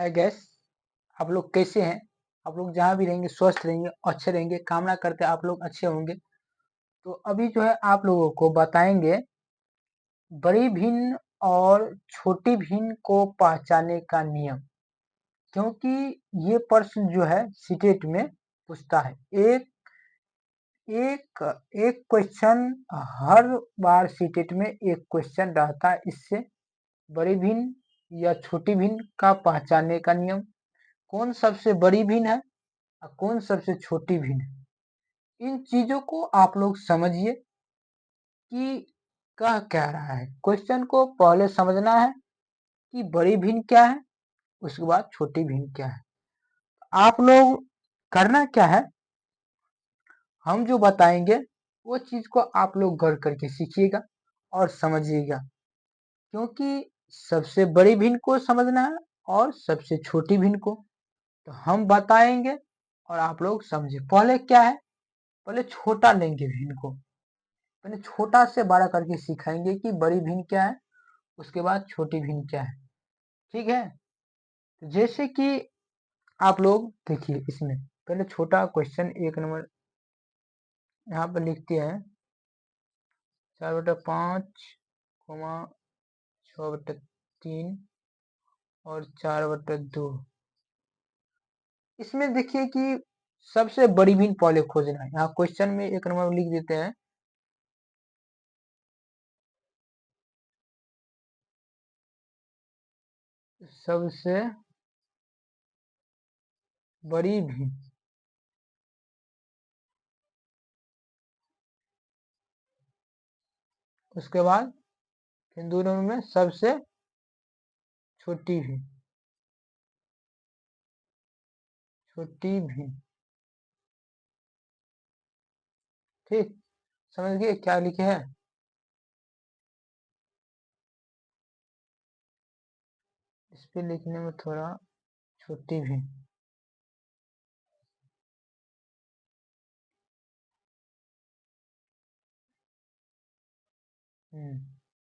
I guess आप लोग कैसे हैं। आप लोग जहाँ भी रहेंगे स्वस्थ रहेंगे, अच्छे रहेंगे, कामना करते हैं आप लोग अच्छे होंगे। तो अभी जो है आप लोगों को बताएंगे बड़ी भिन्न और छोटी भिन्न को पहचानने का नियम। क्योंकि ये प्रश्न जो है सीटेट में पूछता है। एक एक एक क्वेश्चन हर बार सीटेट में एक क्वेश्चन रहता है। इससे बड़ी भिन्न या छोटी भिन्न का पहचानने का नियम, कौन सबसे बड़ी भिन्न है और कौन सबसे छोटी भिन्न है, इन चीजों को आप लोग समझिए कि कह क्या रहा है। क्वेश्चन को पहले समझना है कि बड़ी भिन्न क्या है, उसके बाद छोटी भिन्न क्या है। आप लोग करना क्या है, हम जो बताएंगे वो चीज को आप लोग गौर करके सीखिएगा और समझिएगा। क्योंकि सबसे बड़ी भिन्न को समझना है और सबसे छोटी भिन्न को। तो हम बताएंगे और आप लोग समझे। पहले क्या है, पहले छोटा लेंगे भिन्न को, पहले छोटा से बड़ा करके सिखाएंगे कि बड़ी भिन्न क्या है, उसके बाद छोटी भिन्न क्या है। ठीक है। तो जैसे कि आप लोग देखिए, इसमें पहले छोटा क्वेश्चन 1 नंबर यहाँ पर लिखते हैं 4/5, 6/3 और 4/2। इसमें देखिए कि सबसे बड़ी भिन्न पहले खोजना है। यहाँ क्वेश्चन में 1 नंबर में लिख देते हैं सबसे बड़ी भिन्न, उसके बाद फिर 2 नंबर में सबसे छोटी भिन्न, छोटी भिन्न। ठीक, समझ गए क्या लिखे हैं। इस पे लिखने में थोड़ा छोटी भिन्न।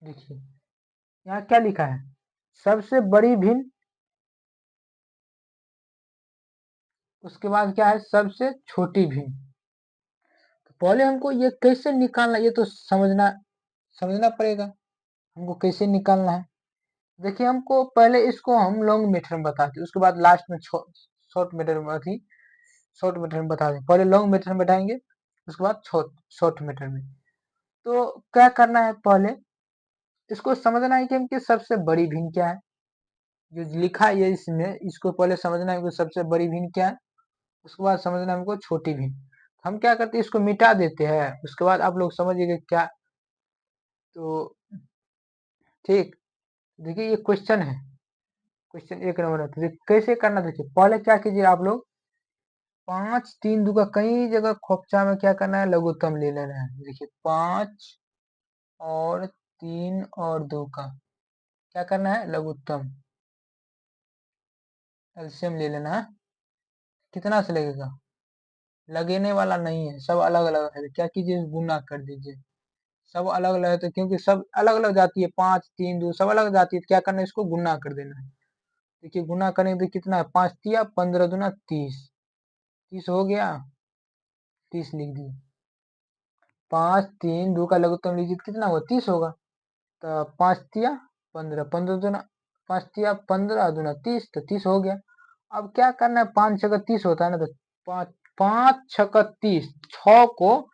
देखिए यहाँ क्या लिखा है, सबसे बड़ी भिन्न, उसके बाद क्या है सबसे छोटी भिन्न। तो पहले हमको ये कैसे निकालना, ये तो समझना पड़ेगा हमको कैसे निकालना है। देखिए हमको पहले इसको हम लॉन्ग मेथड में बताते हैं, उसके बाद लास्ट में शॉर्ट मेथड में शॉर्ट मेथड में बता दें। पहले लॉन्ग मेथड में बताएंगे, उसके बाद शॉर्ट मेथड में। तो क्या करना है, पहले इसको समझना है कि हमकी सबसे बड़ी भिन्न क्या है। जो लिखा है ये इसमें, इसको पहले समझना है कि सबसे बड़ी भिन्न क्या है, उसके बाद समझना है हमको छोटी भिन्न। हम क्या करते हैं, इसको मिटा देते हैं, उसके बाद आप लोग समझिएगा क्या। तो ठीक, देखिए ये क्वेश्चन है, क्वेश्चन 1 नंबर है। तो कैसे करना, देखिए पहले क्या कीजिए आप लोग, 5 3 2 का कई जगह खोपचा में क्या करना है, लघुत्तम ले लेना है। देखिए 5 और 3 और 2 का क्या करना है, लघुत्तम एलसीएम ले लेना है। कितना से लगेगा, लगेने वाला नहीं है, सब अलग अलग है। क्या कीजिए, गुना कर दीजिए। सब अलग अलग है तो क्योंकि सब अलग अलग जाती है, 5 3 2 सब अलग जाती है, तो क्या करना है, इसको गुना कर देना है। देखिए गुना करेंगे तो कितना है, 5 तिया 15 दूना 30, 30 हो गया, 30 लिख दिए। 5 3 2 का लघुत्तम लीजिए तो कितना होगा, 30 होगा। तो 5 तिया 15, 15 दूना 5 तिया 15 दूना 30, तो 30 हो गया। अब क्या करना है, 5 6 30 होता है ना, तो 5 5 6 30, 6 को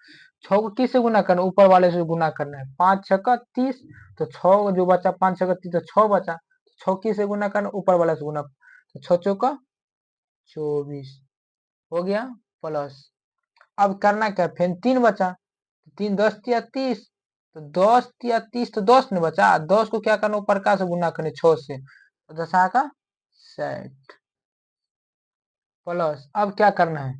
किससे गुना करना है, ऊपर वाले से गुना करना है। 5 6 30, तो 6 जो बचा, 5 6 30 तो 6 बचा, 6 किससे गुना करना, ऊपर वाले से गुना, तो 6 चौका 24 हो गया प्लस। अब करना क्या, फिर 3 बचा, 3 10 तिया 30, तो 10 तिया 30 तो 10 ने बचा, 10 को क्या करना, ऊपर का से गुना करने 6 से, तो 10 का 60 प्लस। अब क्या करना है,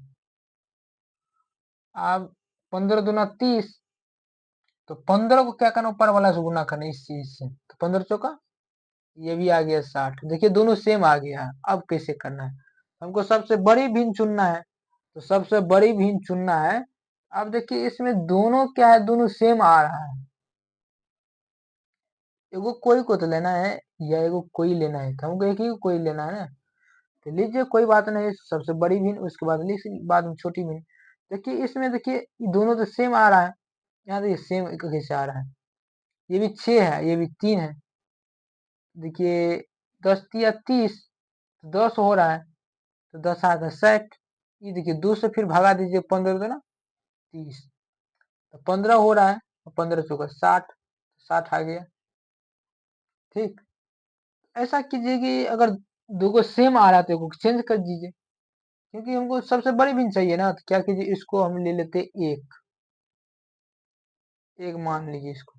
अब 15 दूना 30, तो 15 को क्या करना, ऊपर वाला से गुना करना इस चीज से, तो 15 चौका, ये भी आ गया 60। देखिए दोनों सेम आ गया है। अब कैसे करना है, हमको सबसे बड़ी भिन्न चुनना है। तो सबसे बड़ी भिन्न चुनना है। अब देखिए इसमें दोनों क्या है, दोनों सेम आ रहा है। एगो कोई को तो लेना है या एगो कोई लेना है, तो हमको एक ही कोई लेना है ना। तो लीजिए कोई बात नहीं, सबसे बड़ी भिन्न, उसके बाद में छोटी भिन्न। देखिए इसमें, देखिए दोनों तो सेम आ रहा है, यहाँ देखिए सेम कैसे आ रहा है, ये भी 6 है, ये भी 3 है। देखिए 10 तिया 30, तो 10 हो रहा है, तो 10 आ गया 60। ये देखिए 2 से फिर भगा दीजिए, 15 तो ना 30, तो 15 हो रहा है, 15 चौका 60, 60 आ गया। ठीक, ऐसा कीजिए कि अगर दो को सेम आ रहा है तो एक चेंज कर दीजिए, क्योंकि हमको सबसे बड़ी भिन्न चाहिए ना। तो क्या कीजिए, इसको हम ले लेते एक, एक मान लीजिए इसको,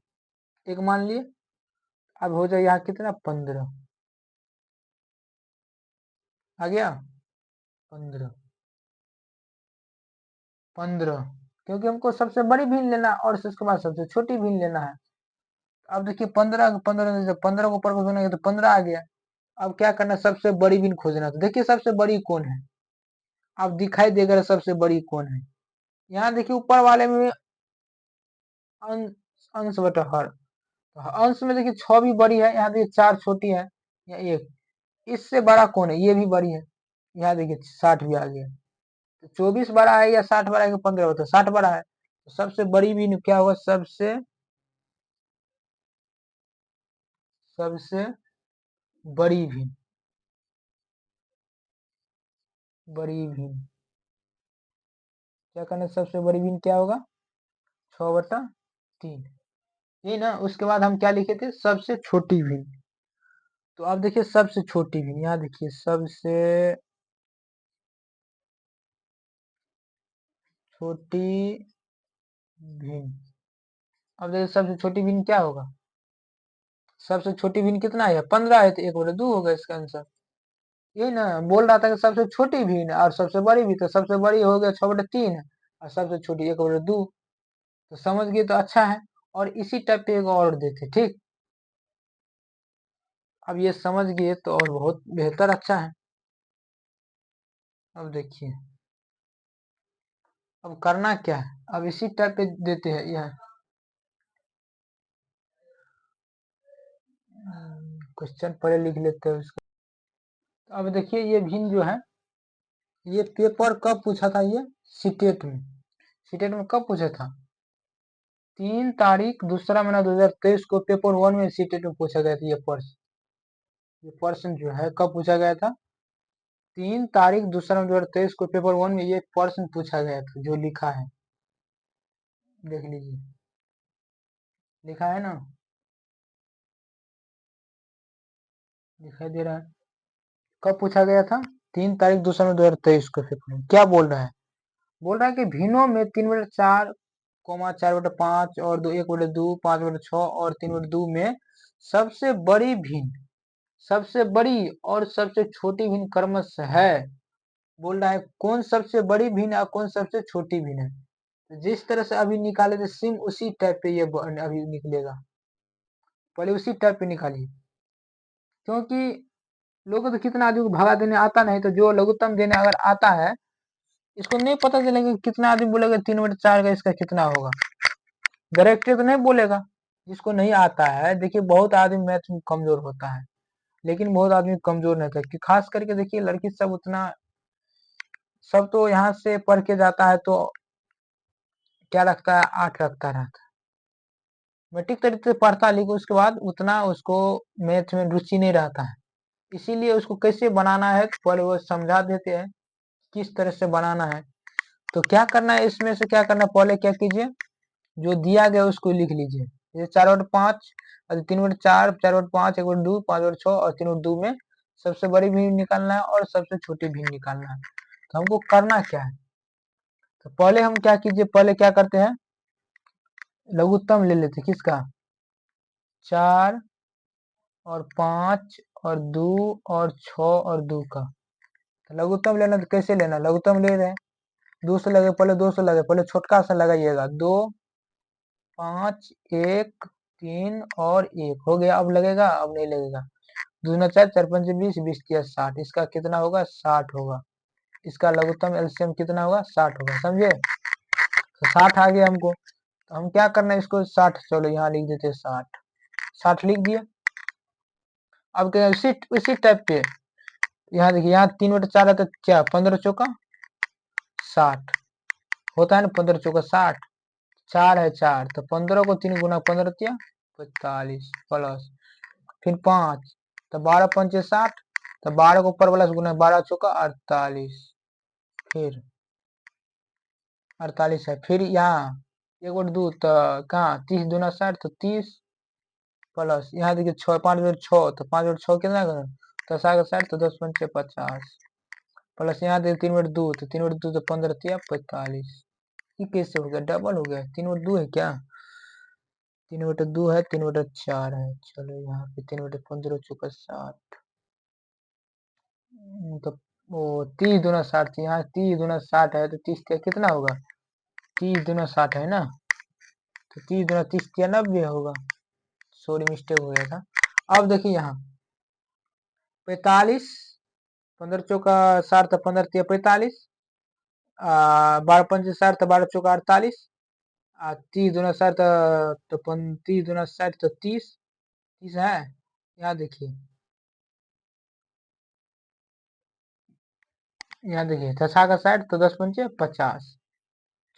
एक मान लिए। अब हो जाए यहाँ कितना, 15 आ गया, 15, 15, क्योंकि हमको सबसे बड़ी भिन्न लेना है और उसके बाद सबसे छोटी भिन्न लेना है। अब देखिए 15, 15 15 को ऊपर को सुनेंगे तो 15 आ गया। अब क्या करना, सबसे बड़ी भिन्न खोजना। तो देखिए सबसे बड़ी कौन है, अब दिखाई देगा सबसे बड़ी कौन है। यहाँ देखिए ऊपर वाले में अंश, अंश बटा हर, तो अंश में देखिए 6 भी बड़ी है, यहाँ देखिए 4 छोटी है, या एक, इससे बड़ा कौन है, ये भी बड़ी है, यहाँ देखिए 60 भी आ गया। तो 24 बड़ा है या 60 बड़ा है कि 15 होता है, 60 बड़ा है। तो सबसे बड़ी भिन्न क्या होगा, सबसे सबसे बड़ी भिन्न, बड़ी भिन्न क्या करना, सबसे बड़ी भिन्न क्या होगा, 6/3, ये ना। उसके बाद हम क्या लिखे थे, सबसे छोटी भिन्न। तो अब देखिए सबसे छोटी भिन्न, यहाँ देखिए सबसे छोटी भिन्न। अब देखिए सबसे छोटी भिन्न क्या होगा, सबसे छोटी भिन्न कितना है, 15 है, तो 1/2 होगा इसका आंसर। यही ना बोल रहा था कि सबसे छोटी भिन्न और सबसे बड़ी भी, तो सबसे बड़ी हो गया 6/3 और सबसे छोटी 1/2। तो समझ गए तो अच्छा है। और इसी टाइप पे एक और देते, ठीक। अब ये समझ गए तो और बहुत बेहतर, अच्छा है। अब देखिए अब करना क्या है, अब इसी टाइप पे देते हैं यह क्वेश्चन पहले लिख लेते हैं उसको। तो अब देखिए ये भिन्न जो है, ये पेपर कब पूछा था, ये सीटेट में, सीटेट में कब पूछा था, 3 तारीख दूसरा महीना 2023 को पेपर 1 में सीटेट में पूछा गया था। ये प्रश्न जो है कब पूछा गया था, 3 तारीख दूसरा महीना 2023 को पेपर 1 में ये प्रश्न पूछा गया था, जो लिखा है, देख लीजिए, लिखा है ना, दिखाई दे रहा है। कब पूछा गया था, 3 तारीख दूसरा महीना 2023 को पेपर में। क्या बोल रहा है, बोल रहा है कि भिन्नों में 3/4, 4/5 और 1/2, 5/6 और 3/2 में सबसे बड़ी भिन्न, सबसे बड़ी और सबसे छोटी भिन्न क्रमशः है। बोल रहा है कौन सबसे बड़ी भिन्न और कौन सबसे छोटी भिन्न है। तो जिस तरह से अभी निकाले थे सेम उसी टाइप पे ये अभी निकलेगा, पहले उसी टाइप पे निकालिए। क्योंकि लोगों को तो कितना आदमी को भगा देने आता नहीं, तो जो लघुत्तम देने अगर आता है, इसको नहीं पता चलेगा कितना आदमी बोलेगा 3/4 का इसका कितना होगा, डायरेक्ट तो नहीं बोलेगा। जिसको नहीं आता है, देखिए बहुत आदमी मैथ में कमजोर होता है, लेकिन बहुत आदमी कमजोर नहीं होता, कि खास करके देखिए लड़की सब उतना, सब तो यहाँ से पढ़ के जाता है तो क्या रखता है, 8 रखता रहता है, मैट्रिक तरीके से पढ़ता, लेकिन उसके बाद उतना उसको मैथ में रुचि नहीं रहता है। इसीलिए उसको कैसे बनाना है पहले वो समझा देते हैं, किस तरह से बनाना है। तो क्या करना है, इसमें से क्या करना है, पहले क्या कीजिए, जो दिया गया उसको लिख लीजिए। ये 4/5 और 3/4, 4/5, 1/2, 5/6 और 3/2 में सबसे बड़ी भिन्न निकालना है और सबसे छोटी भिन्न निकालना है। तो हमको करना क्या है, तो पहले हम क्या कीजिए, पहले क्या करते हैं, लघुत्तम ले लेते किसका, 4 और 5 और 2 और 6 और 2 का। तो लघुत्तम लेना तो कैसे लेना, लघुत्तम ले रहे हैं, 2 से लगे, पहले 2 से लगे, पहले छोटका सा लगाइएगा, 2, 5, 1, 3 और 1 हो गया। अब लगेगा, अब नहीं लगेगा, 2 दूना 4, 4×5 20, 20 किया 60, इसका कितना होगा, 60 होगा। इसका लघुत्तम एलसीएम कितना होगा, 60 होगा, समझे। तो 60 आ गया हमको, तो हम क्या करना है इसको 60, चलो यहाँ लिख देते 60, 60 लिख दिए। अब क्या उसी उसी टाइप पे यहाँ देखिए, यहाँ 3/4 है तो क्या 15 चौका 60 होता है ना, 15 चौका 60, 4 है 4 तो 15 को 3 गुना 15 दिया 45 प्लस फिर 5 तो 12 पंचे 60 तो 12 को ऊपर वाला से गुना 12 चौका 48 फिर 48 है। फिर यहाँ 1/2 तो कहाँ 30 दूना 60 तो 30 प्लस यहाँ देखिए 6 5/6 तो 5/6 कितना करें तो 60 तो 10 पंचे 50 प्लस यहाँ देखिए 3/2 तो 3/2 तो 15 दिया 45। ये कैसे हो गया, डबल हो गया, 3/2 है क्या, 3/2 है, 3/4 है। चलो यहाँ पे 3/15 चौका 60 तो वो 30 दूना 60 थी, यहाँ 30 दूना 60 है तो 30 क्या कितना होगा, 30 दूना 60 है ना, तो 30 दूना 30 क्या 90 होगा, सॉरी मिस्टेक हो गया था। अब देखिए यहाँ 45 15 चौका 60 तो 15 तिया 45 12 पंचे 60 तो 12 चौका 48 30 दूना 60 तो 30 दूना 60 तो 30 30 है। यहाँ देखिए, यहाँ देखिए 10 का 60 तो 10 पंचे 50,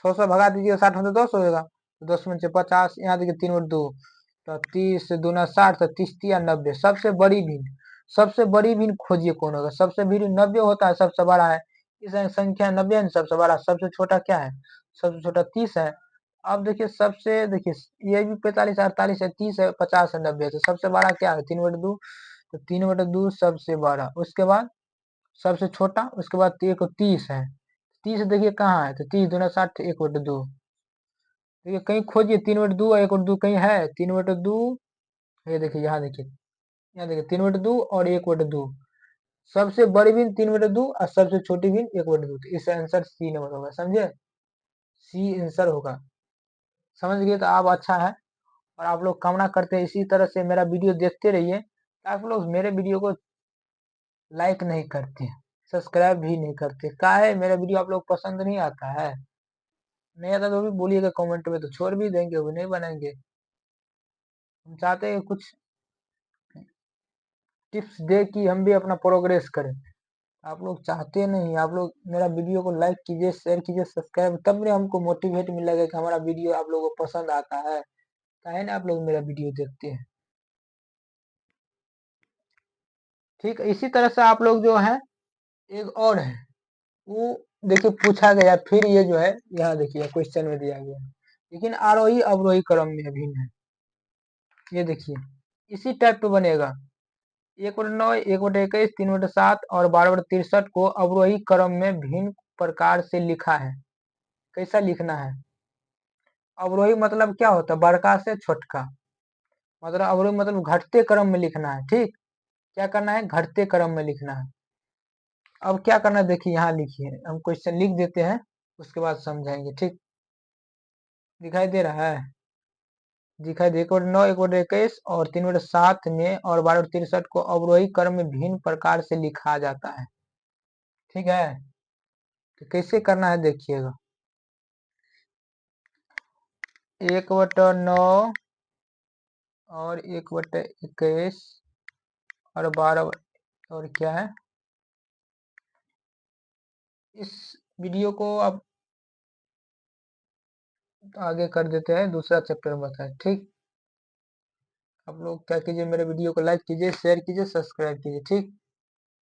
600 भगा दीजिएगा 60 में तो 10 हो जाएगा तो 10 पंचे 50। यहाँ देखिए 3/2 तो 30 दूना 60 तो 30 तिया 90। सबसे बड़ी भिन्न, सबसे बड़ी भिन्न खोजिए कौन होगा, सबसे बड़ी 90 होता है, सबसे बड़ा है इस संख्या 90 है, सबसे बड़ा, सबसे छोटा क्या है, सबसे छोटा 30 है। अब देखिए सबसे, देखिए ये भी 45 48 है, 30 है, 50 है, 90 है, तो सबसे बड़ा क्या है 3/2 तो 3/2 सबसे बड़ा, उसके बाद सबसे छोटा, उसके बाद एक 30 है, 30 देखिए कहाँ है तो 30 दूना 60 1/2, देखिए कहीं खोजिए 3/2 और 1/2 कहीं है 3/2, ये देखिए यहाँ देखिए, यहाँ देखिए 3/2 और 1/2, सबसे बड़ी भी 3/2 और सबसे छोटी भी 1/2, तो इसका आंसर सी नंबर होगा, समझे, सी आंसर होगा। समझ गए तो आप अच्छा है। और आप लोग कामना करते हैं इसी तरह से मेरा वीडियो देखते रहिए। आप लोग मेरे वीडियो को लाइक नहीं करते, सब्सक्राइब भी नहीं करते, क्या है मेरा वीडियो आप लोग पसंद नहीं आता है, नहीं आता तो भी बोलिएगा कमेंट में, तो छोड़ भी देंगे, वो नहीं बनाएंगे। हम चाहते हैं कुछ टिप्स दे कि हम भी अपना प्रोग्रेस करें, आप लोग चाहते नहीं, आप लोग मेरा वीडियो को लाइक कीजिए, शेयर कीजिए, सब्सक्राइब, तब भी हमको मोटिवेट मिलेगा कि हमारा वीडियो आप लोगों को पसंद आता है, काहे ना आप लोग मेरा वीडियो देखते हैं। ठीक इसी तरह से आप लोग जो है, एक और है वो देखिए पूछा गया, फिर ये जो है यहाँ देखिए क्वेश्चन में दिया गया, लेकिन आरोही अवरोही क्रम में भिन्न है। ये देखिए इसी टाइप पे बनेगा, 1/9 1/21 3/7 और 12/63 को अवरोही क्रम में भिन्न प्रकार से लिखा है। कैसा लिखना है, अवरोही मतलब क्या होता है, बड़का से छोटका, मतलब अवरोही मतलब घटते क्रम में लिखना है। ठीक, क्या करना है, घटते क्रम में लिखना है। अब क्या करना है देखिए, यहाँ लिखिए, हम क्वेश्चन लिख देते हैं उसके बाद समझाएंगे। ठीक, दिखाई दे रहा है, दिखाई दे 1/9 1/21 और 3/7 में और 12/63 को अवरोही क्रम में भिन्न प्रकार से लिखा जाता है। ठीक है, तो कैसे करना है देखिएगा, 1/9 और 1/21 और 12 और क्या है, इस वीडियो को अब आगे कर देते हैं, दूसरा चैप्टर में बताएं। ठीक, आप लोग क्या कीजिए, मेरे वीडियो को लाइक कीजिए, शेयर कीजिए, सब्सक्राइब कीजिए। ठीक।